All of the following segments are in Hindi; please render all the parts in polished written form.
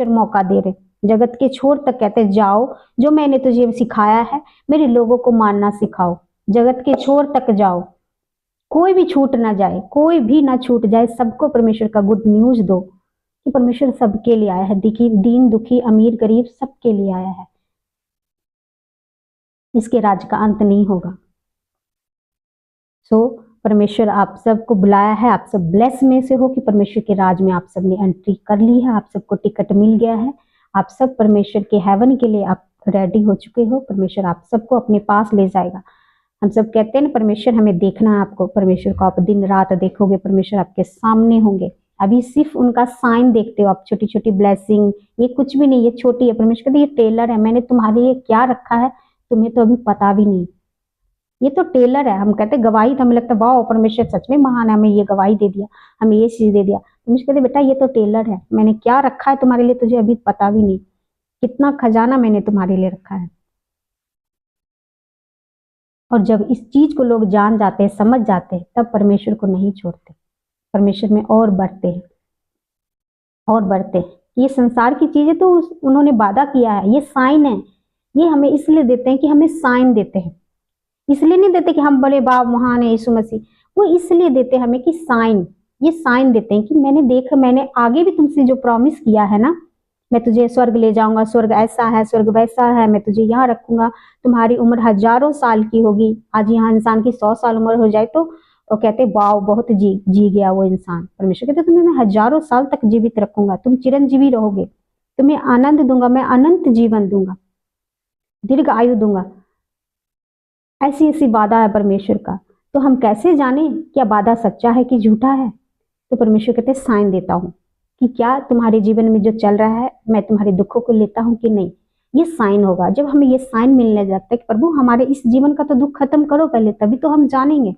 परमेश्वर मौका दे रहे, जगत के छोर तक कहते जाओ, जो मैंने तुझे सिखाया है मेरे लोगों को मानना सिखाओ, जगत के छोर तक जाओ, कोई भी छूट ना जाए, कोई भी ना छूट जाए, सबको परमेश्वर का गुड न्यूज दो कि परमेश्वर सबके लिए आया है, दीन दुखी अमीर गरीब सबके लिए आया है, इसके राज का अंत नहीं होगा। सो परमेश्वर आप सबको बुलाया है, आप सब ब्लेस में से हो कि परमेश्वर के राज में आप सब ने एंट्री कर ली है, आप सबको टिकट मिल गया है, आप सब परमेश्वर के हेवन के लिए आप रेडी हो चुके हो, परमेश्वर आप सबको अपने पास ले जाएगा। हम सब कहते हैं ना परमेश्वर हमें देखना है आपको, परमेश्वर को आप दिन रात देखोगे, परमेश्वर आपके सामने होंगे। अभी सिर्फ उनका साइन देखते हो आप, छोटी छोटी ब्लेसिंग, ये कुछ भी नहीं, ये छोटी है। परमेश्वर कहते ये टेलर है, मैंने तुम्हारे लिए क्या रखा है तुम्हें तो अभी पता भी नहीं, ये तो टेलर है। हम कहते गवाही, तो हमें लगता है वाह परमेश्वर सच में महान है, हमें ये गवाही दे दिया, हमें ये चीज दे दिया। परमेश्वर कहते बेटा ये तो टेलर है, मैंने क्या रखा है तुम्हारे लिए तुझे अभी पता भी नहीं, कितना खजाना मैंने तुम्हारे लिए रखा है। और जब इस चीज को लोग जान जाते हैं, समझ जाते हैं, तब परमेश्वर को नहीं छोड़ते, परमेश्वर में और बढ़ते हैं और बढ़ते हैं। ये संसार की चीजें तो उन्होंने वादा किया है, ये साइन है, ये हमें इसलिए देते हैं कि हमें साइन देते हैं, इसलिए नहीं देते कि हम बड़े बाप महान है यीशु मसीह, वो इसलिए देते हैं हमें कि साइन, ये साइन देते हैं कि मैंने आगे भी तुमसे जो प्रॉमिस किया है ना, मैं तुझे स्वर्ग ले जाऊंगा, स्वर्ग ऐसा है, स्वर्ग वैसा है, मैं तुझे यहाँ रखूंगा, तुम्हारी उम्र हजारों साल की होगी। आज यहाँ इंसान की 100 साल उम्र हो जाए तो कहते वाव बहुत जी गया वो इंसान। परमेश्वर कहते तुम्हें मैं हजारों साल तक जीवित रखूंगा, तुम चिरंजीवी रहोगे, तुम्हें आनंद दूंगा, मैं अनंत जीवन दूंगा, दीर्घ आयु दूंगा। ऐसी ऐसी वादा है परमेश्वर का। तो हम कैसे जाने क्या वादा सच्चा है कि झूठा है? तो परमेश्वर कहते साइन देता हूँ कि क्या तुम्हारे जीवन में जो चल रहा है मैं तुम्हारे दुखों को लेता हूँ कि नहीं, ये साइन होगा। जब हमें ये साइन मिलने लगता है कि प्रभु हमारे इस जीवन का तो दुख खत्म करो पहले, तभी तो हम जानेंगे।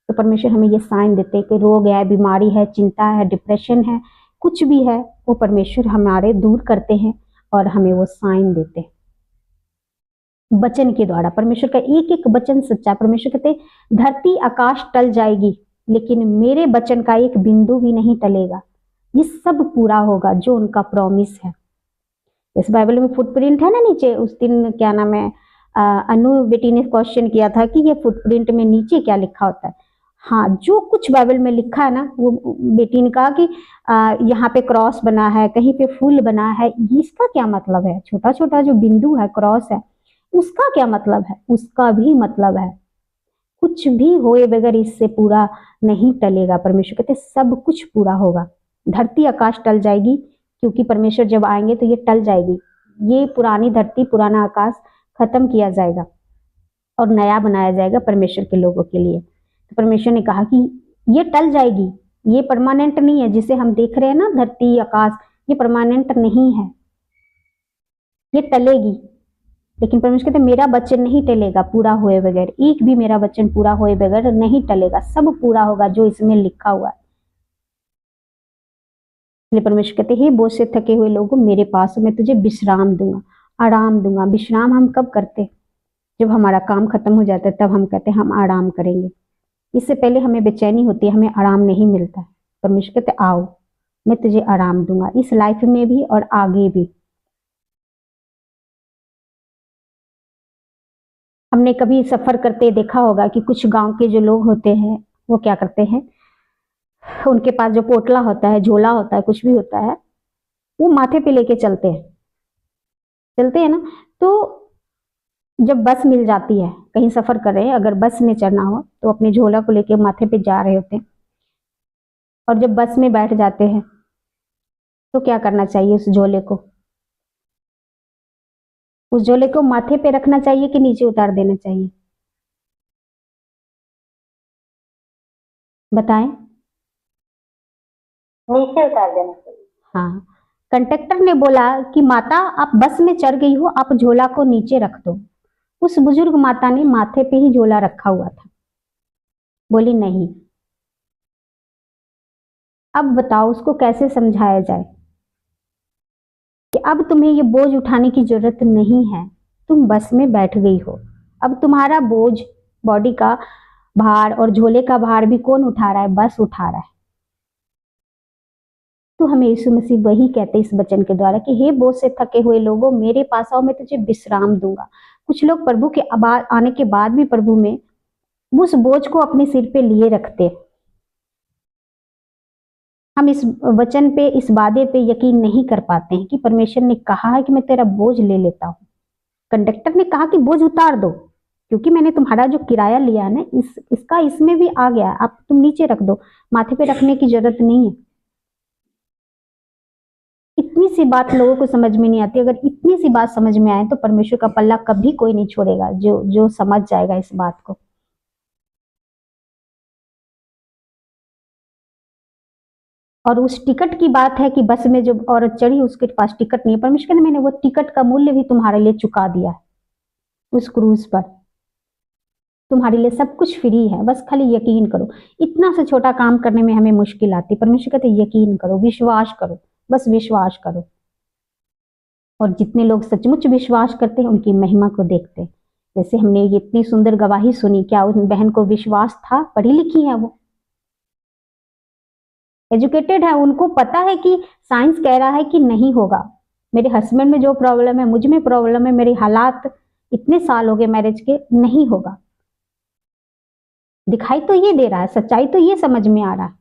तो परमेश्वर हमें ये साइन देते हैं कि रोग है, बीमारी है, चिंता है, डिप्रेशन है, कुछ भी है, वो परमेश्वर हमारे दूर करते हैं और हमें वो साइन देते हैं वचन के द्वारा। परमेश्वर का एक एक वचन सच्चा। परमेश्वर कहते धरती आकाश टल जाएगी लेकिन मेरे वचन का एक बिंदु भी नहीं टलेगा, ये सब पूरा होगा जो उनका प्रॉमिस है। इस बाइबल में फुटप्रिंट है ना नीचे, उस दिन क्या नाम है अनु बेटी ने क्वेश्चन किया था कि ये फुटप्रिंट में नीचे क्या लिखा होता है। हाँ, जो कुछ बाइबल में लिखा है ना, वो बेटी ने कहा कि यहाँ पे क्रॉस बना है, कहीं पे फूल बना है, इसका क्या मतलब है? छोटा छोटा जो बिंदु है, क्रॉस है, उसका क्या मतलब है? उसका भी मतलब है कुछ भी होए बगैर इससे पूरा नहीं टलेगा। परमेश्वर कहते सब कुछ पूरा होगा। धरती आकाश टल जाएगी क्योंकि परमेश्वर जब आएंगे तो ये टल जाएगी, ये पुरानी धरती पुराना आकाश खत्म किया जाएगा और नया बनाया जाएगा परमेश्वर के लोगों के लिए। तो परमेश्वर ने कहा कि ये टल जाएगी, ये परमानेंट नहीं है। जिसे हम देख रहे हैं ना धरती आकाश, ये परमानेंट नहीं है, ये टलेगी। लेकिन परमेश्वर कहते मेरा वचन नहीं टलेगा पूरा हुए बगैर, एक भी मेरा वचन पूरा हुए बगैर नहीं टलेगा, सब पूरा होगा जो इसमें लिखा हुआ है। इसलिए परमेश्वर कहते हे बोझ से थके हुए लोगों मेरे पास, मैं तुझे विश्राम दूंगा, आराम दूंगा। विश्राम हम कब करते? जब हमारा काम खत्म हो जाता है तब हम कहते हैं हम आराम करेंगे। इससे पहले हमें बेचैनी होती है, हमें आराम नहीं मिलता है। परमेश्वर कहते आओ मैं तुझे आराम दूंगा, इस लाइफ में भी और आगे भी। हमने कभी सफर करते देखा होगा कि कुछ गांव के जो लोग होते हैं वो क्या करते हैं, उनके पास जो पोटला होता है, झोला होता है, कुछ भी होता है, वो माथे पे लेके चलते हैं ना। तो जब बस मिल जाती है, कहीं सफर कर रहे हैं, अगर बस में चढ़ना हो तो अपने झोला को लेके माथे पे जा रहे होते हैं, और जब बस में बैठ जाते हैं तो क्या करना चाहिए? उस झोले को माथे पे रखना चाहिए कि नीचे उतार देना चाहिए? बताएं। नीचे उतार देना चाहिए। हाँ, कंडक्टर ने बोला कि माता आप बस में चढ़ गई हो, आप झोला को नीचे रख दो। उस बुजुर्ग माता ने माथे पे ही झोला रखा हुआ था, बोली नहीं। अब बताओ उसको कैसे समझाया जाए कि अब तुम्हें ये बोझ उठाने की जरूरत नहीं है, तुम बस में बैठ गई हो, अब तुम्हारा बोझ, बॉडी का भार और झोले का भार भी कौन उठा रहा है? बस उठा रहा है। तो हमें यीशु मसीह वही कहते इस वचन के द्वारा कि हे बोझ से थके हुए लोगों, मेरे पास आओ, मैं तुझे विश्राम दूंगा। कुछ लोग प्रभु के आने के बाद भी प्रभु में उस बोझ को अपने सिर पे लिए रखते। हम इस वचन पे, इस वादे पे यकीन नहीं कर पाते हैं कि परमेश्वर ने कहा है कि मैं तेरा बोझ ले लेता हूँ। कंडक्टर ने कहा कि बोझ उतार दो, क्योंकि मैंने तुम्हारा जो किराया लिया है ना, इसका इसमें भी आ गया, आप तुम नीचे रख दो, माथे पे रखने की जरूरत नहीं है। इतनी सी बात लोगों को समझ में नहीं आती। अगर इतनी सी बात समझ में आए तो परमेश्वर का पल्ला कभी कोई नहीं छोड़ेगा, जो समझ जाएगा इस बात को। और उस टिकट की बात है कि बस में जो औरत चढ़ी उसके पास टिकट नहीं है। परमेश्वर ने मैंने वो टिकट का मूल्य भी तुम्हारे लिए चुका दिया है। उस क्रूज पर तुम्हारे लिए सब कुछ फ्री है, बस खाली यकीन करो। इतना सा छोटा काम करने में हमें मुश्किल आती है। परमेश्वर कहते यकीन करो, विश्वास करो, बस विश्वास करो। और जितने लोग सचमुच विश्वास करते हैं उनकी महिमा को देखते हैं। जैसे हमने ये इतनी सुंदर गवाही सुनी, क्या उन बहन को विश्वास था? पढ़ी लिखी है, वो एजुकेटेड है, उनको पता है कि साइंस कह रहा है कि नहीं होगा। मेरे हस्बैंड में जो प्रॉब्लम है, मुझ में प्रॉब्लम है, मेरे हालात इतने साल हो गए मैरिज के, नहीं होगा। दिखाई तो ये दे रहा है, सच्चाई तो ये समझ में आ रहा है,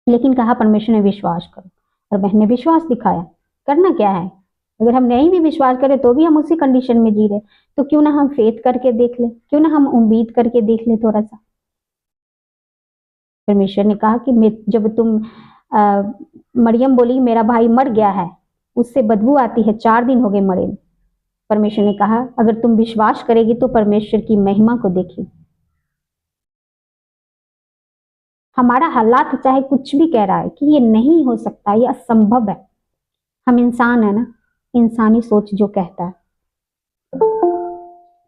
लेकिन कहा परमेश्वर ने विश्वास करो, और बहन ने विश्वास दिखाया। करना क्या है? अगर हम नहीं भी विश्वास करें तो भी हम उसी कंडीशन में जी रहे, तो क्यों ना हम फेथ करके देख ले, क्यों ना हम उम्मीद करके देख ले थोड़ा सा। परमेश्वर ने कहा कि जब तुम मरियम बोली मेरा भाई मर गया है, उससे बदबू आती है, 4 दिन हो गए मरे। परमेश्वर ने कहा अगर तुम विश्वास करेगी तो परमेश्वर की महिमा को देखी। हमारा हालात चाहे कुछ भी कह रहा है कि ये नहीं हो सकता, ये असंभव है, हम इंसान है ना, इंसानी सोच जो कहता है,